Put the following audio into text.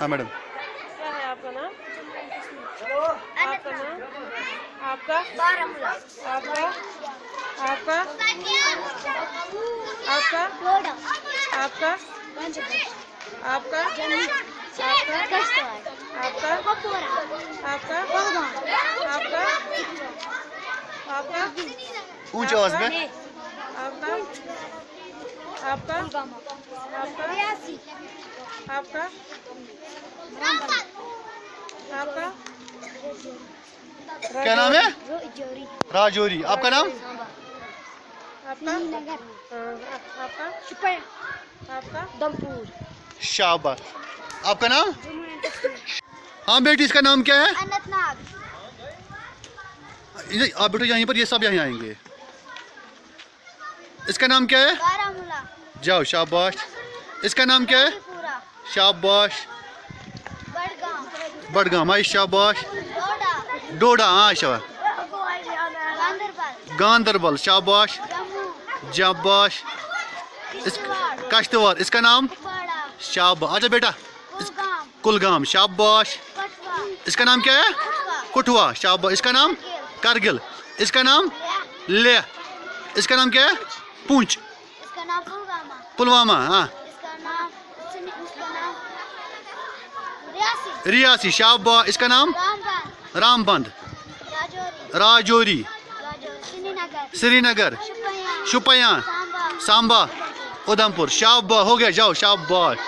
हाँ मैडम। क्या है आपका नाम? आपका नाम? आपका? बारामूला। आपका? आपका? आपका? डोडा। आपका? आपका? आपका? आपका? कपूरा। आपका? बलगाम। आपका? आपका? ऊंची आवाज में। आपका? आपका? आपका? रियासी। आपका? आपका? क्या नाम है? जोरी। राजौरी। आपका नाम? आपका? नगर। आपका? शुपया। आपका? दमपुर। शाबाश। आपका नाम? जम्मू एंड कश्मीर। हाँ बेटी, इसका नाम क्या है? अनंतनाग। आप बेटो यहीं पर, ये सब यहीं आएंगे। इसका नाम क्या है? बारामूला। जाओ, शाबाश। इसका नाम क्या है? त्रिपुरा। शाबाश। बड़गाम। बडगाम। आई शाबाश। डोडा। डोडा। हाँ शाबाश। गांदरबल। गांदरबल। शाबाश। जम्मू। शाबाश। किश्तवाड़। कश्तवाड़। इसका नाम? कुपवाड़ा। शाबाश। अच्छा बेटा, कुलगाम। कुलगाम। शाबाश। कठुआ। इसका नाम क्या है? कठुआ। कठुआ। शाबाश। इसका नाम? कारगिल। इसका नाम? लेह। इसका नाम क्या है? पूंछ। इसका नाम पुलवामा। पुलवामा। हाँ। इसका नाम रियासी। रियासी। शाबाश। इसका नाम? रामबन। रामबंद। राजौरी। राजौरी। श्रीनगर। श्रीनगर। शुपया। शुपया। सांबा। सांबा। उधमपुर। शाबाश। हो गया, जाओ, शाबाश।